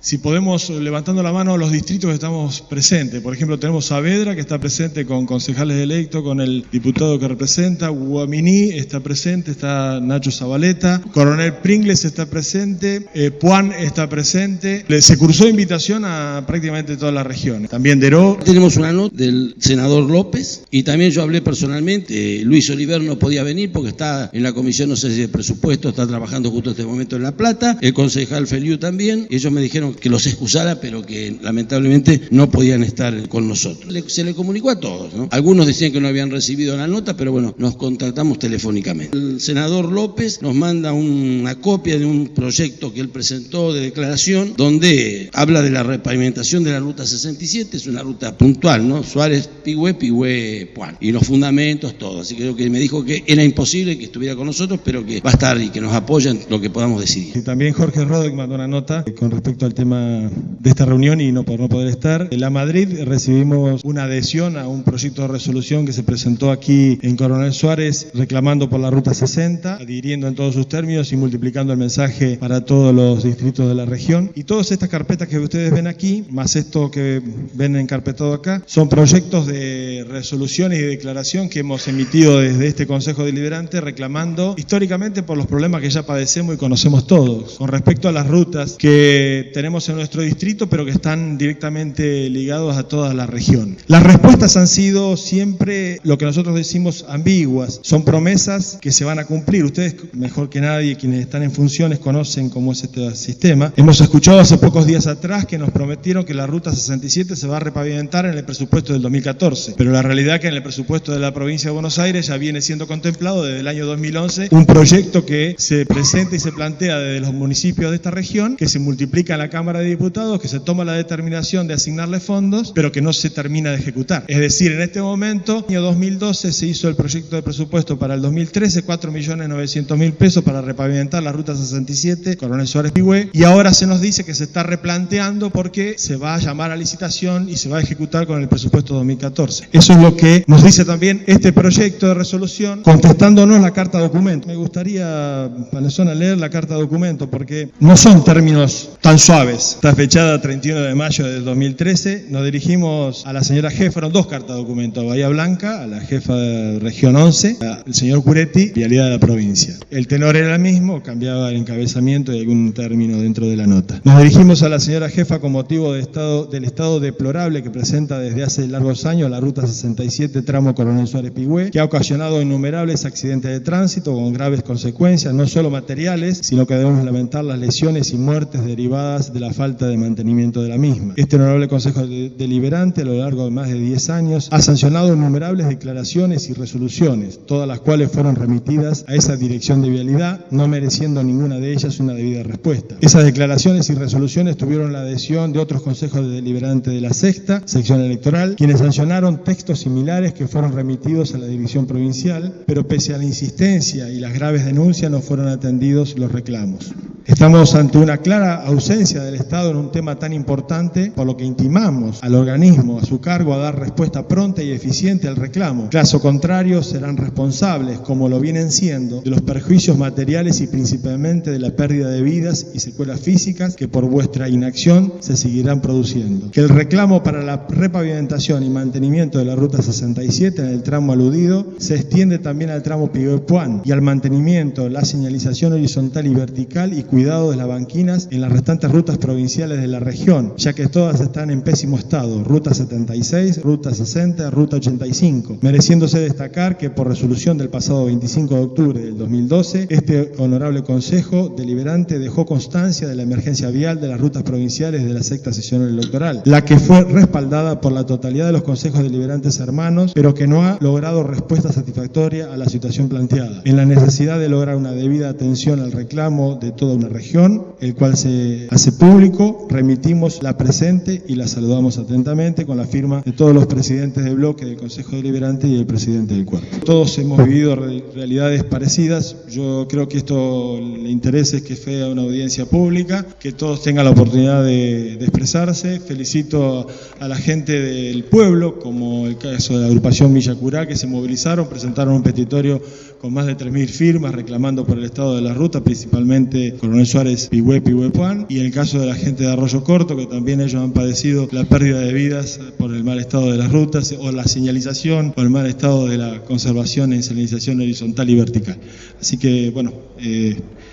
Si podemos, levantando la mano, los distritos que estamos presentes. Por ejemplo, tenemos Saavedra, que está presente con concejales electos, con el diputado que representa. Guaminí está presente, está Nacho Zabaleta. Coronel Pringles está presente. Puan está presente. Se cursó invitación a prácticamente todas las regiones. También Deró. Tenemos una nota del senador López y también yo hablé personalmente. Luis Oliver no podía venir porque está en la comisión, no sé si de presupuesto, está trabajando justo en este momento en La Plata. El concejal Feliu también. Ellos me dijeron que los excusara, pero que lamentablemente no podían estar con nosotros. Se le comunicó a todos, ¿no? Algunos decían que no habían recibido la nota, pero bueno, nos contactamos telefónicamente. El senador López nos manda una copia de un proyecto que él presentó de declaración donde habla de la repavimentación de la ruta 67, es una ruta puntual, ¿no? Suárez, Pigüé, Pigüé, Puan. Y los fundamentos, todo. Así que creo que me dijo que era imposible que estuviera con nosotros, pero que va a estar y que nos apoya en lo que podamos decidir. Y también Jorge Rodek mandó una nota con respecto al tema de esta reunión y por no poder estar. En La Madrid recibimos una adhesión a un proyecto de resolución que se presentó aquí en Coronel Suárez reclamando por la ruta 60, adhiriendo en todos sus términos y multiplicando el mensaje para todos los distritos de la región. Y todas estas carpetas que ustedes ven aquí, más esto que ven encarpetado acá, son proyectos de resolución y de declaración que hemos emitido desde este Consejo Deliberante reclamando históricamente por los problemas que ya padecemos y conocemos todos con respecto a las rutas que tenemos en nuestro distrito, pero que están directamente ligados a toda la región. Las respuestas han sido siempre lo que nosotros decimos ambiguas, son promesas que se van a cumplir. Ustedes, mejor que nadie, quienes están en funciones, conocen cómo es este sistema. Hemos escuchado hace pocos días atrás que nos prometieron que la ruta 67 se va a repavimentar en el presupuesto del 2014, pero la realidad es que en el presupuesto de la provincia de Buenos Aires ya viene siendo contemplado desde el año 2011 un proyecto que se presenta y se plantea desde los municipios de esta región, que se multiplica en la Cámara de Diputados, que se toma la determinación de asignarle fondos, pero que no se termina de ejecutar. Es decir, en este momento, en el año 2012 se hizo el proyecto de presupuesto para el 2013, 4.900.000 pesos para repavimentar la ruta 67, Coronel Suárez Pigüé, y ahora se nos dice que se está replanteando porque se va a llamar a licitación y se va a ejecutar con el presupuesto 2014. Eso es lo que nos dice también este proyecto de resolución, contestándonos la carta documento. Me gustaría, Panezona, leer la carta documento porque no son términos tan suaves. Está fechada 31 de mayo del 2013. Nos dirigimos a la señora jefa, fueron dos cartas documento, a Bahía Blanca, a la jefa de Región 11, al señor Curetti, vialidad de la provincia. El tenor era el mismo, cambiaba el encabezamiento y algún término dentro de la nota. Nos dirigimos a la señora jefa con motivo del estado deplorable que presenta desde hace largos años la ruta 67, tramo Coronel Suárez Pigüé, que ha ocasionado innumerables accidentes de tránsito con graves consecuencias, no solo materiales, sino que debemos lamentar las lesiones y muertes derivadas de la falta de mantenimiento de la misma. Este honorable Consejo Deliberante, a lo largo de más de 10 años, ha sancionado innumerables declaraciones y resoluciones, todas las cuales fueron remitidas a esa dirección de vialidad, no mereciendo ninguna de ellas una debida respuesta. Esas declaraciones y resoluciones tuvieron la adhesión de otros consejos deliberantes de la sexta sección electoral, quienes sancionaron textos similares que fueron remitidos a la dirección provincial, pero pese a la insistencia y las graves denuncias no fueron atendidos los reclamos. Estamos ante una clara ausencia del Estado en un tema tan importante, por lo que intimamos al organismo a su cargo a dar respuesta pronta y eficiente al reclamo. Caso contrario, serán responsables, como lo vienen siendo, de los perjuicios materiales y principalmente de la pérdida de vidas y secuelas físicas que por vuestra inacción se seguirán produciendo. Que el reclamo para la repavimentación y mantenimiento de la ruta 67 en el tramo aludido se extiende también al tramo Pigüé-Puan y al mantenimiento, la señalización horizontal y vertical y cuidado de las banquinas en las restantes rutas provinciales de la región, ya que todas están en pésimo estado, ruta 76, ruta 60, ruta 85, mereciéndose destacar que por resolución del pasado 25 de octubre del 2012, este honorable Consejo Deliberante dejó constancia de la emergencia vial de las rutas provinciales de la sexta sesión electoral, la que fue respaldada por la totalidad de los consejos deliberantes hermanos, pero que no ha logrado respuesta satisfactoria a la situación planteada, en la necesidad de lograr una debida atención al reclamo de toda una región, el cual se hace público. Remitimos la presente y la saludamos atentamente con la firma de todos los presidentes de bloque del Consejo Deliberante y el presidente del cuerpo. Todos hemos vivido realidades parecidas. Yo creo que esto le interesa es que sea una audiencia pública, que todos tengan la oportunidad de expresarse. Felicito a la gente del pueblo, como el caso de la agrupación Villa Curá, que se movilizaron, presentaron un petitorio con más de 3.000 firmas reclamando por el estado de la ruta, principalmente Coronel Suárez Pigüé, Pigüé-Puan, y en el caso caso de la gente de Arroyo Corto, que también ellos han padecido la pérdida de vidas por el mal estado de las rutas o la señalización o el mal estado de la conservación en señalización horizontal y vertical. Así que, bueno...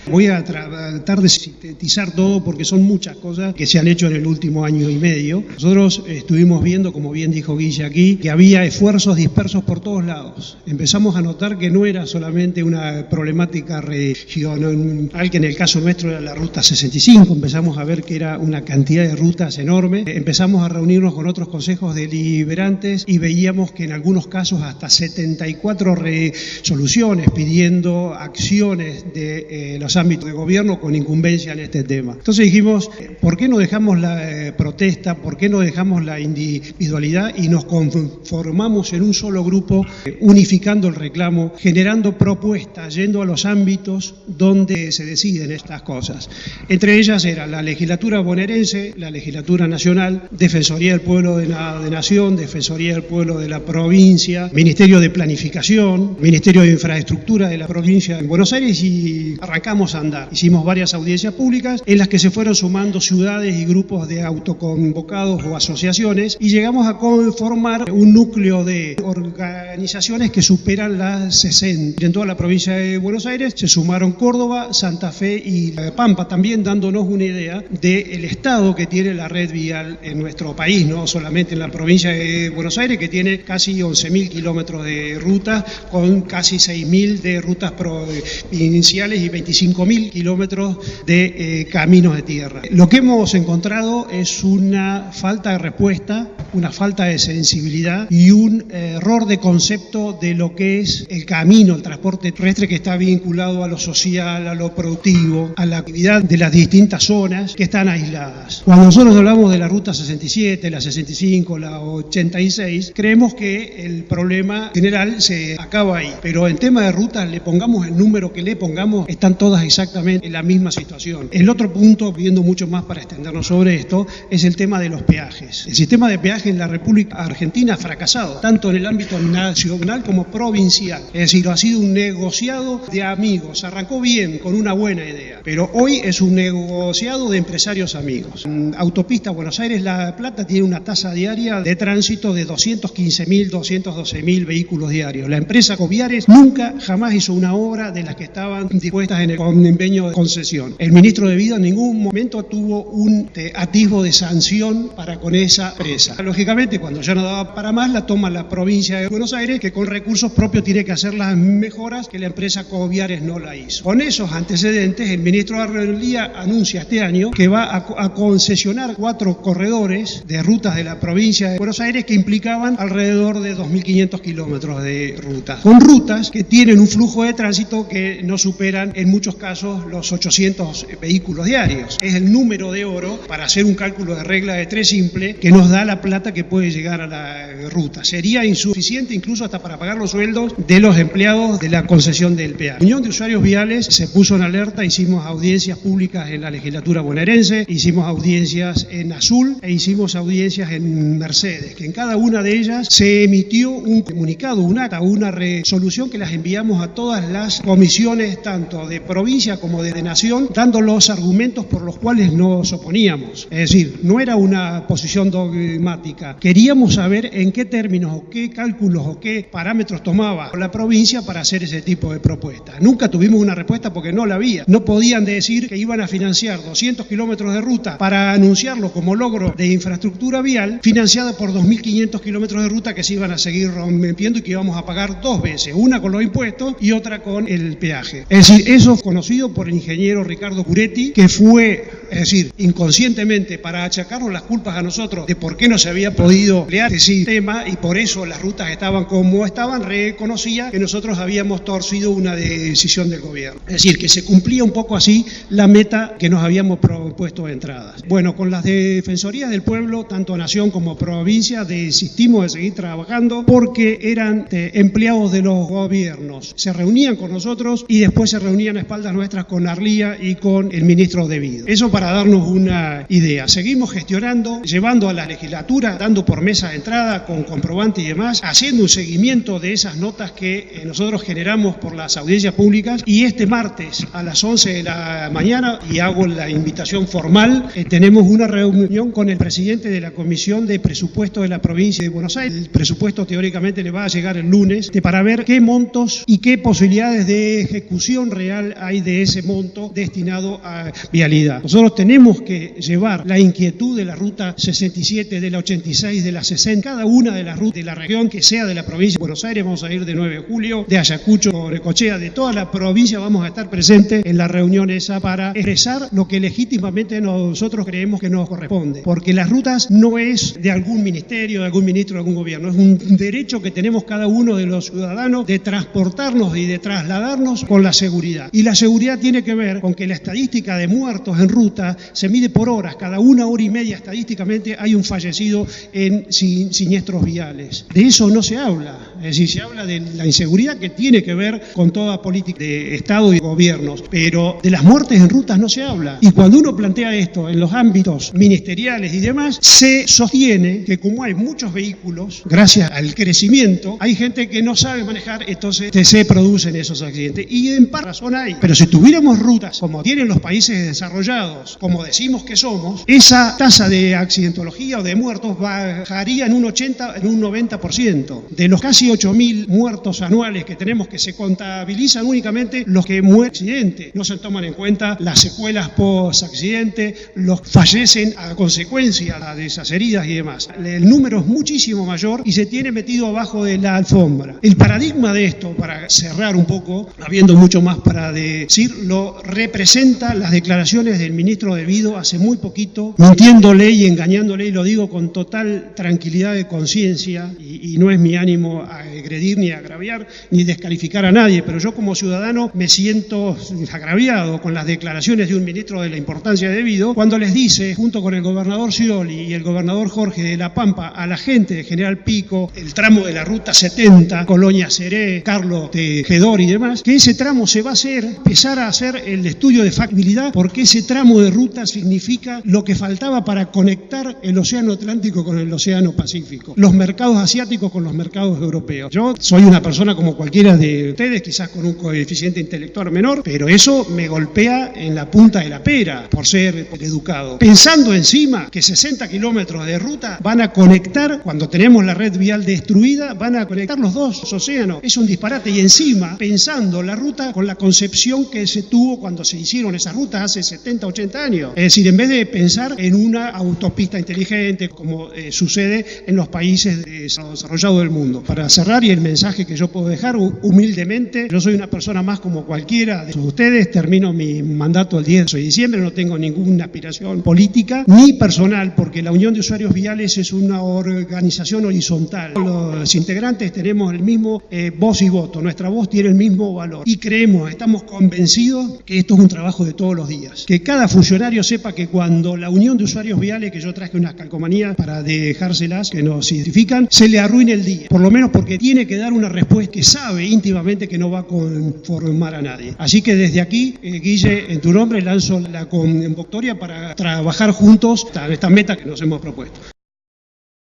Voy a tratar de sintetizar todo porque son muchas cosas que se han hecho en el último año y medio. Nosotros estuvimos viendo, como bien dijo Guille aquí, que había esfuerzos dispersos por todos lados. Empezamos a notar que no era solamente una problemática regional, que en el caso nuestro era la Ruta 65, empezamos a ver que era una cantidad de rutas enorme. Empezamos a reunirnos con otros consejos deliberantes y veíamos que en algunos casos hasta 74 resoluciones pidiendo acciones de los ámbitos de gobierno con incumbencia en este tema. Entonces dijimos, ¿por qué no dejamos la protesta? ¿Por qué no dejamos la individualidad y nos conformamos en un solo grupo, unificando el reclamo, generando propuestas, yendo a los ámbitos donde se deciden estas cosas? Entre ellas era la legislatura bonaerense, la legislatura nacional, Defensoría del Pueblo de Nación, Defensoría del Pueblo de la provincia, Ministerio de Planificación, Ministerio de Infraestructura de la provincia de Buenos Aires, y arrancamos a andar. Hicimos varias audiencias públicas en las que se fueron sumando ciudades y grupos de autoconvocados o asociaciones y llegamos a conformar un núcleo de organizaciones que superan las 60. En toda la provincia de Buenos Aires se sumaron Córdoba, Santa Fe y La Pampa, también dándonos una idea del estado que tiene la red vial en nuestro país, no solamente en la provincia de Buenos Aires, que tiene casi 11.000 kilómetros de rutas, con casi 6.000 de rutas provinciales y 25.000 kilómetros de caminos de tierra. Lo que hemos encontrado es una falta de respuesta, una falta de sensibilidad y un error de concepto de lo que es el camino, el transporte terrestre, que está vinculado a lo social, a lo productivo, a la actividad de las distintas zonas que están aisladas. Cuando nosotros hablamos de la Ruta 67, la 65, la 86, creemos que el problema general se acaba ahí, pero en tema de rutas, le pongamos el número que le pongamos, están todas exactamente en la misma situación. El otro punto, viendo mucho más para extendernos sobre esto, es el tema de los peajes. El sistema de peaje en la República Argentina ha fracasado, tanto en el ámbito nacional como provincial. Es decir, ha sido un negociado de amigos. Arrancó bien, con una buena idea, pero hoy es un negociado de empresarios amigos. Autopista Buenos Aires-La Plata tiene una tasa diaria de tránsito de 215.000, 212.000 vehículos diarios. La empresa Coviares nunca, jamás hizo una obra de las que estaban dispuestas en el convenio de concesión. El ministro de Vida en ningún momento tuvo un atisbo de sanción para con esa empresa. Lógicamente, cuando ya no daba para más, la toma la provincia de Buenos Aires, que con recursos propios tiene que hacer las mejoras que la empresa Coviares no la hizo. Con esos antecedentes, el ministro Arreglía anuncia este año que va a concesionar 4 corredores de rutas de la provincia de Buenos Aires que implicaban alrededor de 2.500 kilómetros de rutas, con rutas que tienen un flujo de tránsito que no superan en muchos casos los 800 vehículos diarios. Es el número de oro para hacer un cálculo de regla de 3 simple que nos da la plata que puede llegar a la ruta. Sería insuficiente incluso hasta para pagar los sueldos de los empleados de la concesión del peaje. La Unión de Usuarios Viales se puso en alerta, hicimos audiencias públicas en la legislatura bonaerense, hicimos audiencias en Azul e hicimos audiencias en Mercedes, que en cada una de ellas se emitió un comunicado, un acta, una resolución que las enviamos a todas las comisiones, tanto de provincia como de nación, dando los argumentos por los cuales nos oponíamos. Es decir, no era una posición dogmática. Queríamos saber en qué términos o qué cálculos o qué parámetros tomaba la provincia para hacer ese tipo de propuestas. Nunca tuvimos una respuesta porque no la había. No podían decir que iban a financiar 200 kilómetros de ruta para anunciarlo como logro de infraestructura vial, financiada por 2.500 kilómetros de ruta que se iban a seguir rompiendo y que íbamos a pagar 2 veces, una con los impuestos y otra con el peaje. Es decir, eso es conocido por el ingeniero Ricardo Curetti, que fue, es decir, inconscientemente, para achacarnos las culpas a nosotros de por qué no se había podido emplear ese sistema y por eso las rutas estaban como estaban, reconocía que nosotros habíamos torcido una decisión del gobierno. Es decir, que se cumplía un poco así la meta que nos habíamos propuesto de entradas. Bueno, con las defensorías del pueblo, tanto nación como provincia, desistimos de seguir trabajando porque eran empleados de los gobiernos. Se reunían con nosotros y después se reunían a espaldas nuestras con Arlía y con el ministro de Vida. Eso para darnos una idea. Seguimos gestionando, llevando a la legislatura, dando por mesa de entrada con comprobante y demás, haciendo un seguimiento de esas notas que nosotros generamos por las audiencias públicas, y este martes a las 11 de la mañana, y hago la invitación formal, tenemos una reunión con el presidente de la Comisión de Presupuesto de la provincia de Buenos Aires. El presupuesto teóricamente le va a llegar el lunes, para ver qué montos y qué posibilidades de ejecución real hay de ese monto destinado a vialidad. Nosotros tenemos que llevar la inquietud de la ruta 67, de la 86, de la 60, cada una de las rutas de la región que sea de la provincia de Buenos Aires. Vamos a ir de 9 de julio, de Ayacucho, Necochea, de toda la provincia vamos a estar presentes en la reunión esa para expresar lo que legítimamente nosotros creemos que nos corresponde. Porque las rutas no es de algún ministerio, de algún ministro, de algún gobierno, es un derecho que tenemos cada uno de los ciudadanos de transportarnos y de trasladarnos con la seguridad. Y la seguridad tiene que ver con que la estadística de muertos en ruta se mide por horas. Cada 1 hora y media estadísticamente hay un fallecido en siniestros viales. De eso no se habla. Es decir, se habla de la inseguridad que tiene que ver con toda política de Estado y gobiernos, pero de las muertes en rutas no se habla. Y cuando uno plantea esto en los ámbitos ministeriales y demás, se sostiene que como hay muchos vehículos, gracias al crecimiento, hay gente que no sabe manejar, entonces se producen esos accidentes. Y en parte razón hay. Pero si tuviéramos rutas como tienen los países desarrollados, como decimos que somos, esa tasa de accidentología o de muertos bajaría en un 80, en un 90%. De los casi 8.000 muertos anuales que tenemos, que se contabilizan únicamente los que mueren en accidente. No se toman en cuenta las secuelas post-accidente, los fallecen a consecuencia de esas heridas y demás. El número es muchísimo mayor y se tiene metido abajo de la alfombra. El paradigma de esto, para cerrar un poco, habiendo mucho más para decir, lo representa las declaraciones del ministro de Vido hace muy poquito, mintiéndole y engañándole, y lo digo con total tranquilidad de conciencia, y no es mi ánimo agredir ni agraviar ni descalificar a nadie, pero yo como ciudadano me siento agraviado con las declaraciones de un ministro de la importancia de Vido, cuando les dice, junto con el gobernador Scioli y el gobernador Jorge de La Pampa, a la gente de General Pico, el tramo de la ruta 70, Colonia Seré, Carlos Tejedor y demás, que ese tramo se va a empezar a hacer el estudio de factibilidad, porque ese tramo de ruta significa lo que faltaba para conectar el océano Atlántico con el océano Pacífico, los mercados asiáticos con los mercados europeos. Yo soy una persona como cualquiera de ustedes, quizás con un coeficiente intelectual menor, pero eso me golpea en la punta de la pera por ser educado. Pensando encima que 60 kilómetros de ruta van a conectar, cuando tenemos la red vial destruida, van a conectar los dos océanos. Es un disparate. Y encima, pensando la ruta con la concepción que se tuvo cuando se hicieron esas rutas hace 70, 80 años. Es decir, en vez de pensar en una autopista inteligente como sucede en los países desarrollados del mundo. Para cerrar, y el mensaje que yo puedo dejar humildemente, yo soy una persona más como cualquiera de ustedes, termino mi mandato el 10 de diciembre, no tengo ninguna aspiración política ni personal, porque la Unión de Usuarios Viales es una organización horizontal. Los integrantes tenemos el mismo voz y voto, nuestra voz tiene el mismo valor y creemos, estamos convencidos que esto es un trabajo de todos los días. Que cada funcionario sepa que cuando la Unión de Usuarios Viales, que yo traje unas calcomanías para dejárselas, que nos identifican, se le arruine el día, por lo menos porque tiene que dar una respuesta que sabe íntimamente que no va a conformar a nadie. Así que desde aquí, Guille, en tu nombre lanzo la convocatoria para trabajar juntos esta meta que nos hemos propuesto.